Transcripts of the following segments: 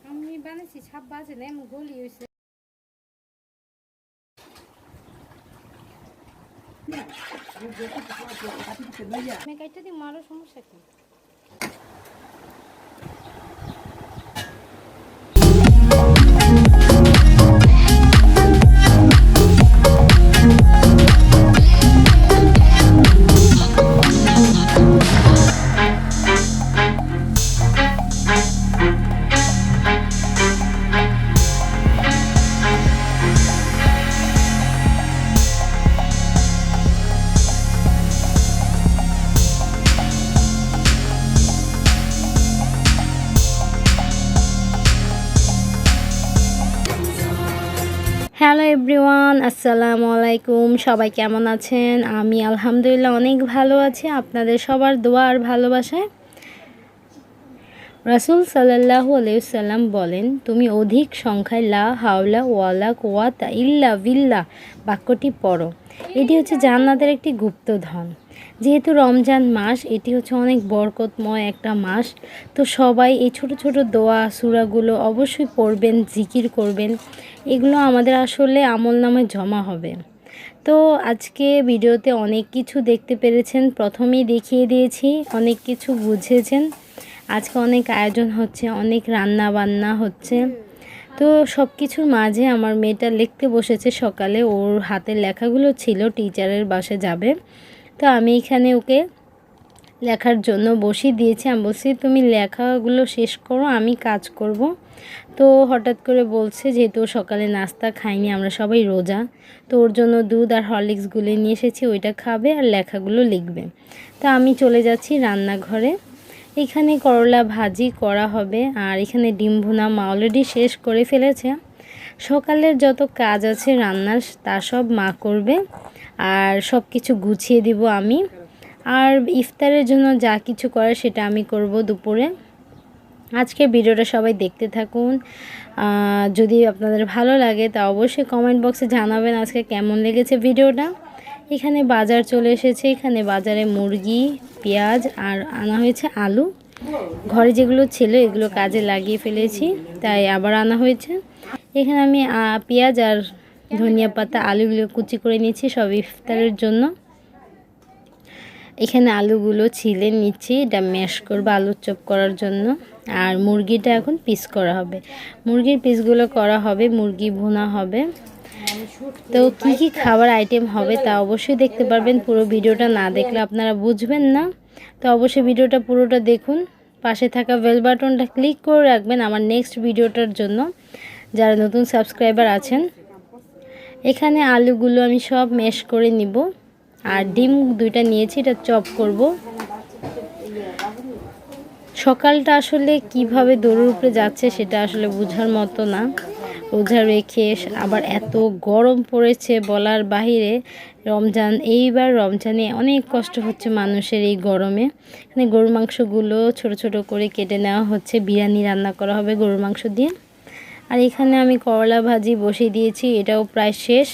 আমি বানাইছি ছাপ বাজে না এমন গলি হয়েছে। মেকাইটা দিয়ে মারো সমস্যা কি? হ্যালো এভরিওয়ান, আসসালামু আলাইকুম। সবাই কেমন আছেন? আমি আলহামদুলিল্লাহ অনেক ভালো আছি, আপনাদের সবার দোয়া আর ভালোবাসায়। রাসূল সাল্লাল্লাহু আলাইহি ওয়াসাল্লাম বলেন, তুমি অধিক সংখ্যায় লা হাওলা ওয়ালা কুওয়াতা ইল্লা বিল্লাহ বাক্যটি পড়ো। এটি হচ্ছে জান্নাতের একটি গুপ্তধন। যেহেতু রমজান মাস, এটি হচ্ছে অনেক বরকতময় একটা মাস, তো সবাই এই ছোট ছোট দোয়া সূরাগুলো অবশ্যই পড়বেন, জিকির করবেন। এগুলো আমাদের আসলে আমলনামায় জমা হবে। তো আজকে ভিডিওতে অনেক কিছু দেখতে পেরেছেন, প্রথমেই দেখিয়ে দিয়েছি, অনেক কিছু বুঝেছেন। আজকে অনেক আয়োজন হচ্ছে, অনেক রান্না বান্না হচ্ছে। তো সব কিছুর মাঝে আমার মেয়েটা লিখতে বসেছে সকালে, ওর হাতের লেখাগুলো ছিল, টিচারের বাসায় যাবে। তো আমি এখানে ওকে লেখার জন্য বসিয়ে দিয়েছি। আমি বলছি তুমি লেখাগুলো শেষ করো, আমি কাজ করব। তো হঠাৎ করে বলছে, যেহেতু সকালে নাস্তা খাইনি, আমরা সবাই রোজা, তো ওর জন্য দুধ আর হরলিক্স গুলে নিয়ে এসেছি, ওইটা খাবে আর লেখাগুলো লিখবে। তো আমি চলে যাচ্ছি রান্নাঘরে। এখানে করলা ভাজি করা হবে, আর এখানে ডিম ভুনা মা অলরেডি শেষ করে ফেলেছে। সকালের যত কাজ আছে রান্নার, তা সব মা করবে, আর সব কিছু গুছিয়ে দিব আমি। আর ইফতারের জন্য যা কিছু করে সেটা আমি করব দুপুরে। আজকের ভিডিওটা সবাই দেখতে থাকুন। যদি আপনাদের ভালো লাগে তা অবশ্যই কমেন্ট বক্সে জানাবেন আজকে কেমন লেগেছে ভিডিওটা। এখানে বাজার চলে এসেছে, এখানে বাজারে মুরগি, পেঁয়াজ আর আনা হয়েছে আলু। ঘরে যেগুলো ছিল এগুলো কাজে লাগিয়ে ফেলেছি, তাই আবার আনা হয়েছে। এখানে আমি পেঁয়াজ আর ধনিয়া পাতা আলুগুলো কুচি করে নিয়েছি সব ইফতারের জন্য। এখানে আলুগুলো ছিলে নিচ্ছি, এটা ম্যাশ করবো আলুর চপ করার জন্য। আর মুরগিটা এখন পিস করা হবে, মুরগির পিসগুলো করা হবে, মুরগি ভুনা হবে। তো কি কি খাবার আইটেম হবে তা অবশ্যই দেখতে পারবেন, পুরো ভিডিওটা না দেখলে আপনারা বুঝবেন না। তো অবশ্যই ভিডিওটা পুরোটা দেখুন, পাশে থাকা বেল বাটনটা ক্লিক করে রাখবেন আমার নেক্সট ভিডিওটার জন্য, যারা নতুন সাবস্ক্রাইবার আছেন। এখানে আলুগুলো আমি সব ম্যাশ করে নিব, আর ডিম দুইটা নিয়েছি, এটা চপ করব। সকালটা আসলে কিভাবে দৌড়ের উপরে যাচ্ছে সেটা আসলে বোঝার মতো না। রোজা রেখে আবার এত গরম পড়েছে বলার বাহিরে। এইবার রমজানে অনেক কষ্ট হচ্ছে মানুষের এই গরমে। এখানে গরুর মাংসগুলো ছোট ছোট করে কেটে নেওয়া হচ্ছে, বিরিয়ানি রান্না করা হবে গরুর মাংস দিয়ে। আর এখানে আমি করলা ভাজি বসিয়ে দিয়েছি, এটাও প্রায় শেষ।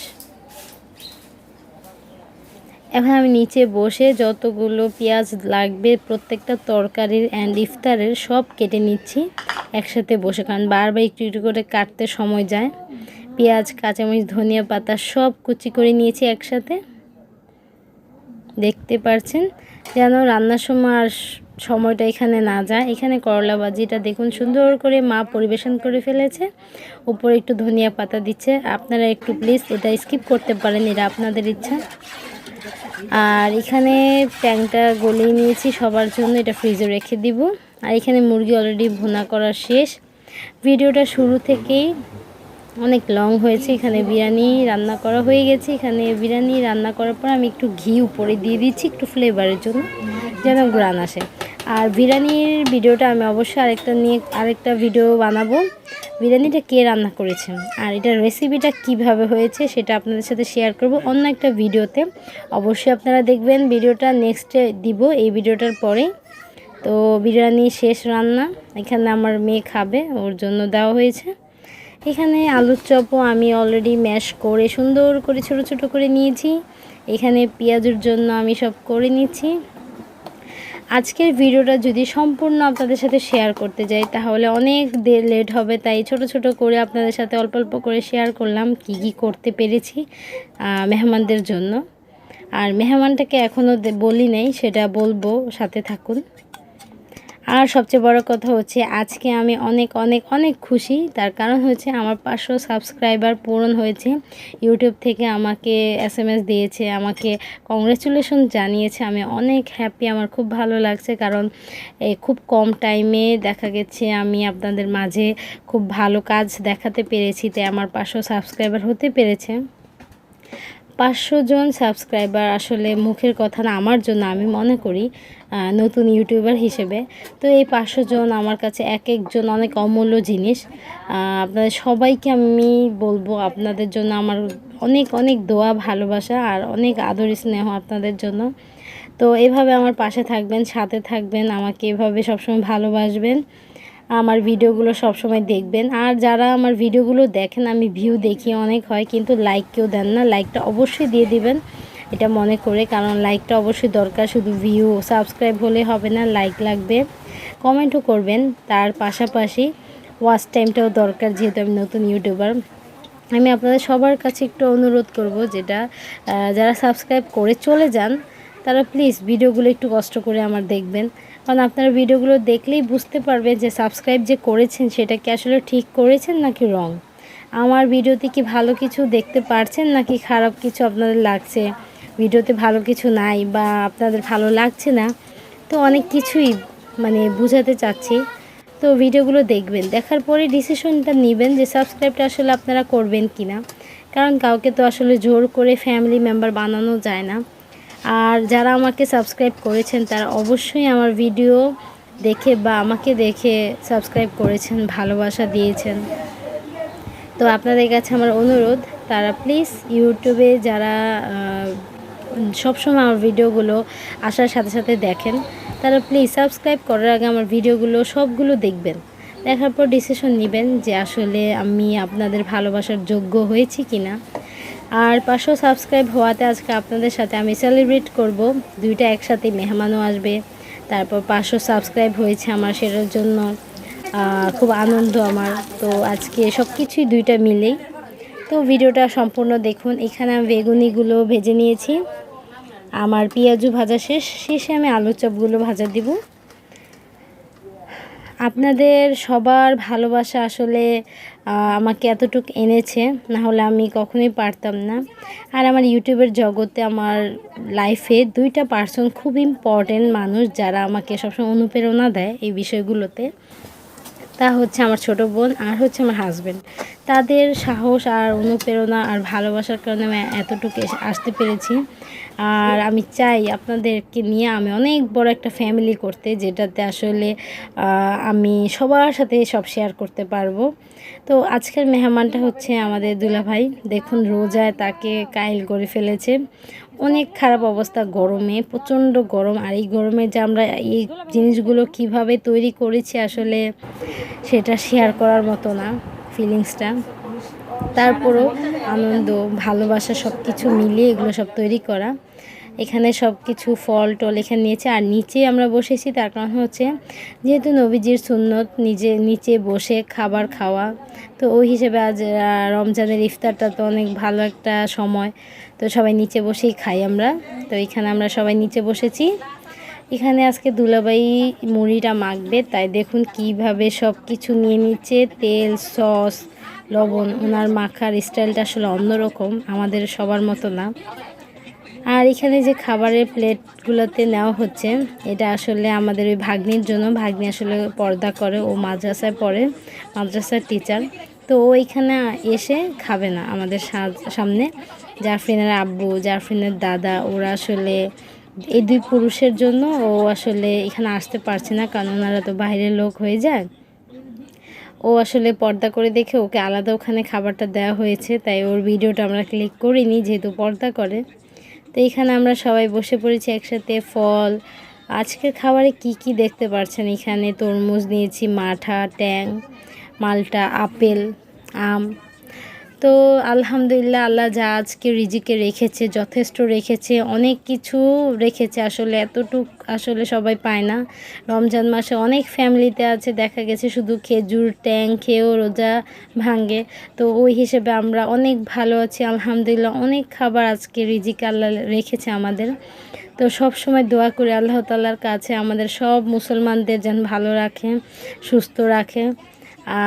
এখন আমি নিচে বসে যতগুলো পেঁয়াজ লাগবে প্রত্যেকটা তরকারির অ্যান্ড ইফতারের সব কেটে নিচ্ছি একসাথে বসে, কারণ বারবার একটু একটু করে কাটতে সময় যায়। পেঁয়াজ, কাঁচামরিচ, ধনিয়া পাতা সব কুচি করে নিয়েছি একসাথে, দেখতে পাচ্ছেন, যেন রান্নার সময় আর সময়টা এখানে না যায়। এখানে করলা ভাজিটা দেখুন সুন্দর করে মা পরিবেশন করে ফেলেছে, উপরে একটু ধনিয়া পাতা দিচ্ছে। আপনারা একটু প্লিজ এটা স্কিপ করতে পারেন, এটা আপনাদের ইচ্ছা। আর এখানে ট্যাংটা গলিয়ে নিয়েছি সবার জন্য, এটা ফ্রিজে রেখে দিব। আর এখানে মুরগি অলরেডি ভুনা করা শেষ। ভিডিওটা শুরু থেকেই অনেক লং হয়েছে। এখানে বিরিয়ানি রান্না করা হয়ে গেছে। এখানে বিরিয়ানি রান্না করার পর আমি একটু ঘি উপরে দিয়ে দিচ্ছি একটু ফ্লেভারের জন্য, যেন গ্রান আসে। আর বিরিয়ানির ভিডিওটা আমি অবশ্যই আরেকটা ভিডিও বানাবো, বিরিয়ানিটা কে রান্না করেছেন আর এটার রেসিপিটা কিভাবে হয়েছে সেটা আপনাদের সাথে শেয়ার করব অন্য একটা ভিডিওতে। অবশ্যই আপনারা দেখবেন, ভিডিওটা নেক্সটে দিব এই ভিডিওটার পরে। তো বিরিয়ানি শেষ রান্না, এখানে আমার মেয়ে খাবে, ওর জন্য দেওয়া হয়েছে। এখানে আলুর চপও আমি অলরেডি ম্যাশ করে সুন্দর করে ছোট ছোট করে নিয়েছি। এখানে পেঁয়াজের জন্য আমি সব করে নিচ্ছি। আজকের ভিডিওটা যদি সম্পূর্ণ আপনাদের সাথে শেয়ার করতে যাই তাহলে অনেক লেট হবে, তাই ছোট ছোট করে আপনাদের সাথে অল্প অল্প করে শেয়ার করলাম কি কি করতে পেরেছি মেহমানদের জন্য। আর মেহমানটাকে এখনও বলি নাই, সেটা বলবো, সাথে থাকুন। আর সবচেয়ে বড় কথা হচ্ছে আজকে আমি অনেক অনেক অনেক খুশি। তার কারণ হচ্ছে আমার 500 সাবস্ক্রাইবার পূরণ হয়েছে। ইউটিউব থেকে আমাকে SMS দিয়েছে, আমাকে কংগ্রেচুলেশন জানিয়েছে। আমি অনেক হ্যাপি, আমার খুব ভালো লাগছে। কারণ খুব কম টাইমে দেখা গেছে আমি আপনাদের মাঝে খুব ভালো কাজ দেখাতে পেরেছি, তাই আমার 500 সাবস্ক্রাইবার হতে পেরেছে। 500 জন সাবস্ক্রাইবার আসলে মুখের কথা না আমার জন্য, আমি মনে করি নতুন ইউটিউবার হিসেবে। তো এই 500 জন আমার কাছে এক একজন অনেক অমূল্য জিনিস। আপনাদের সবাইকে আমি বলবো আপনাদের জন্য আমার অনেক অনেক দোয়া, ভালোবাসা আর অনেক আদর স্নেহ আপনাদের জন্য। তো এভাবে আমার পাশে থাকবেন, সাথে থাকবেন, আমাকে এভাবে সবসময় ভালোবাসবেন, আমার ভিডিওগুলো সবসময় দেখবেন। আর যারা আমার ভিডিওগুলো দেখেন, আমি ভিউ দেখি অনেক হয়, কিন্তু লাইক কেউ দেন না। লাইকটা অবশ্যই দিয়ে দিবেন এটা মনে করে, কারণ লাইকটা অবশ্যই দরকার। শুধু ভিউ সাবস্ক্রাইব হলে হবে না, লাইক লাগবে। কমেন্টও করবেন, তার পাশাপাশি ওয়াচ টাইমটাও দরকার, যেহেতু আমি নতুন ইউটিউবার। আমি আপনাদের সবার কাছে একটু অনুরোধ করব, যেটা যারা সাবস্ক্রাইব করে চলে যান তারা প্লিজ ভিডিওগুলো একটু কষ্ট করে আমার দেখবেন। কারণ আপনারা ভিডিওগুলো দেখলেই বুঝতে পারবেন যে সাবস্ক্রাইব যে করেছেন সেটা কি আসলে ঠিক করেছেন নাকি রং। আমার ভিডিওতে কি ভালো কিছু দেখতে পারছেন নাকি খারাপ কিছু আপনাদের লাগছে, ভিডিওতে ভালো কিছু নাই বা আপনাদের ভালো লাগছে না। তো অনেক কিছুই মানে বুঝাতে চাচ্ছি। তো ভিডিওগুলো দেখবেন, দেখার পরে ডিসিশনটা নেবেন যে সাবস্ক্রাইবটা আসলে আপনারা করবেন কি না। কারণ কাউকে তো আসলে জোর করে ফ্যামিলি মেম্বার বানানো যায় না। আর যারা আমাকে সাবস্ক্রাইব করেছেন তারা অবশ্যই আমার ভিডিও দেখে বা আমাকে দেখে সাবস্ক্রাইব করেছেন, ভালোবাসা দিয়েছেন। তো আপনাদের কাছে আমার অনুরোধ, তারা প্লিজ ইউটিউবে যারা সবসময় আমার ভিডিওগুলো আসার সাথে সাথে দেখেন, তারা প্লিজ সাবস্ক্রাইব করার আগে আমার ভিডিওগুলো সবগুলো দেখবেন। দেখার পর ডিসিশন নেবেন যে আসলে আমি আপনাদের ভালোবাসার যোগ্য হয়েছি কি না। আর 500 সাবস্ক্রাইব হওয়াতে আজকে আপনাদের সাথে আমি সেলিব্রেট করব, দুইটা একসাথে, মেহমানও আসবে। তারপর 500 সাবস্ক্রাইব হয়েছে আমার, সেটার জন্য খুব আনন্দ আমার। তো আজকে সব কিছুই দুইটা মিলেই। তো ভিডিওটা সম্পূর্ণ দেখুন। এখানে আমি বেগুনিগুলো ভেজে নিয়েছি, আমার পেঁয়াজু ভাজা শেষে আমি আলুর চপগুলো ভাজা দিব। আপনাদের সবার ভালোবাসা আসলে আমাকে এতটুকু এনেছে, না হলে আমি কখনোই পারতাম না। আর আমার ইউটিউবের জগতে, আমার লাইফে দুইটা পার্সন খুব ইম্পর্টেন্ট মানুষ, যারা আমাকে সবসময় অনুপ্রেরণা দেয় এই বিষয়গুলোতে। তা হচ্ছে আমার ছোট বোন আর হচ্ছে আমার হাজব্যান্ড। তাদের সাহস আর অনুপ্রেরণা আর ভালোবাসার কারণে আমি এতটুকু আসতে পেরেছি। আর আমি চাই আপনাদেরকে নিয়ে আমি অনেক বড় একটা ফ্যামিলি করতে, যেটাতে আসলে আমি সবার সাথে সব শেয়ার করতে পারবো। তো আজকের মেহমানটা হচ্ছে আমাদের দুলাভাই। দেখুন রোজায় তাকে কাইল করে ফেলেছে, অনেক খারাপ অবস্থা, গরমে প্রচণ্ড গরম। আর এই গরমে যে আমরা এই জিনিসগুলো কিভাবে তৈরি করেছি আসলে সেটা শেয়ার করার মতো না ফিলিংসটা। তারপরও আনন্দ, ভালোবাসা সব কিছু মিলিয়ে এগুলো সব তৈরি করা। এখানে সব কিছু ফল টল এখানে নিয়েছে, আর নিচে আমরা বসেছি। তার কারণ হচ্ছে যেহেতু নবীজির সুন্নত নিচে বসে খাবার খাওয়া, তো ওই হিসেবে আজ রমজানের ইফতারটা তো অনেক ভালো একটা সময়, তো সবাই নিচে বসেই খাই আমরা। তো এখানে আমরা সবাই নিচে বসেছি। এখানে আজকে দুলাভাই মুড়িটা মাখবে, তাই দেখুন কিভাবে সব কিছু নিয়ে নিচ্ছে, তেল, সস, লবণ। ওনার মাখার স্টাইলটা আসলে অন্যরকম, আমাদের সবার মতো না। আর এখানে যে খাবারের প্লেটগুলোতে নেওয়া হচ্ছে, এটা আসলে আমাদের ওই ভাগ্নির জন্য। ভাগ্নি আসলে পর্দা করে, ও মাদ্রাসায় পড়ে, মাদ্রাসার টিচার। তো ও এখানে এসে খাবে না আমাদের সামনে। জাফরিনের আব্বু, জাফরিনের দাদা, ওরা আসলে এই দুই পুরুষের জন্য ও আসলে এখানে আসতে পারছে না, কারণ ওনারা তো বাইরের লোক হয়ে যায়। ও আসলে পর্দা করে দেখে ওকে আলাদা ওখানে খাবারটা দেওয়া হয়েছে, তাই ওর ভিডিওটা আমরা ক্লিক করিনি, যেহেতু পর্দা করে। তো এখানে আমরা সবাই বসে পড়েছি একসাথে। ফল, আজকের খাবারে কি কি দেখতে পাচ্ছেন, এখানে তরমুজ নিয়েছি, মাঠা, ট্যাং, মালটা, আপেল, আম। তো আলহামদুলিল্লাহ, আল্লাহ যা আজকে রিজিকে রেখেছে যথেষ্ট রেখেছে, অনেক কিছু রেখেছে। আসলে এতটুক আসলে সবাই পায় না। রমজান মাসে অনেক ফ্যামিলিতে আছে দেখা গেছে শুধু খেজুর ট্যাং খেয়েও রোজা ভাঙে। তো ওই হিসেবে আমরা অনেক ভালো আছি আলহামদুলিল্লাহ। অনেক খাবার আজকে রিজিকে আল্লাহ রেখেছে আমাদের। তো সব সময় দোয়া করি আল্লাহ তাআলার কাছে আমাদের সব মুসলমানদের যেন ভালো রাখে, সুস্থ রাখে,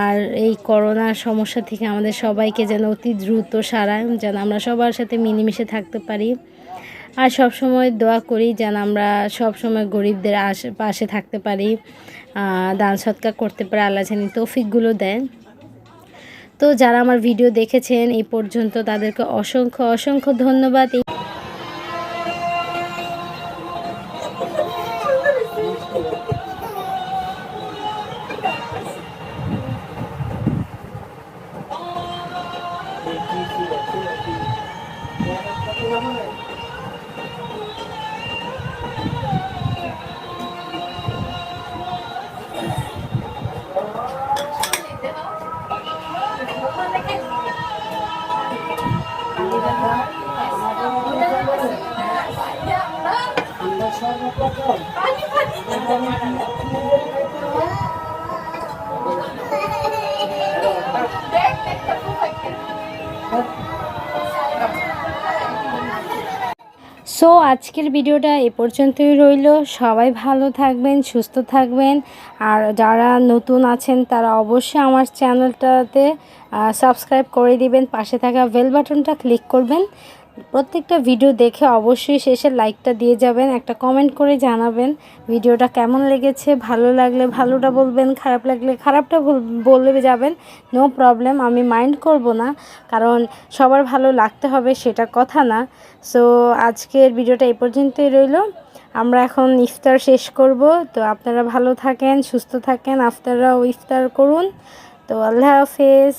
আর এই করোনার সমস্যা থেকে আমাদের সবাইকে যেন অতি দ্রুত সারায়, যেন আমরা সবার সাথে মিলেমিশে থাকতে পারি। আর সব সময় দোয়া করি যেন আমরা সব সময় গরিবদের পাশে থাকতে পারি, দান সৎকার করতে পারি, আল্লাহ যেন তৌফিকগুলো দেয়। তো যারা আমার ভিডিও দেখেছেন এই পর্যন্ত তাদেরকে অসংখ্য অসংখ্য ধন্যবাদ। সো আজকের ভিডিওটা এ পর্যন্তই রইল। সবাই ভালো থাকবেন, সুস্থ থাকবেন। আর যারা নতুন আছেন তারা অবশ্যই আমার চ্যানেলটাতে সাবস্ক্রাইব করে দিবেন, পাশে থাকা বেল বাটনটা ক্লিক করবেন। প্রত্যেকটা ভিডিও দেখে অবশ্যই শেষে লাইকটা দিয়ে যাবেন, একটা কমেন্ট করে জানাবেন ভিডিওটা কেমন লেগেছে। ভালো লাগলে ভালোটা বলবেন, খারাপ লাগলে খারাপটা বলে যাবেন। নো প্রবলেম, আমি মাইন্ড করব না, কারণ সবার ভালো লাগতে হবে সেটা কথা না। সো আজকের ভিডিওটা এই পর্যন্তই রইল। আমরা এখন ইফতার শেষ করব। তো আপনারা ভালো থাকেন, সুস্থ থাকেন, আপনারাও ইফতার করুন। তো আল্লাহ হাফেজ।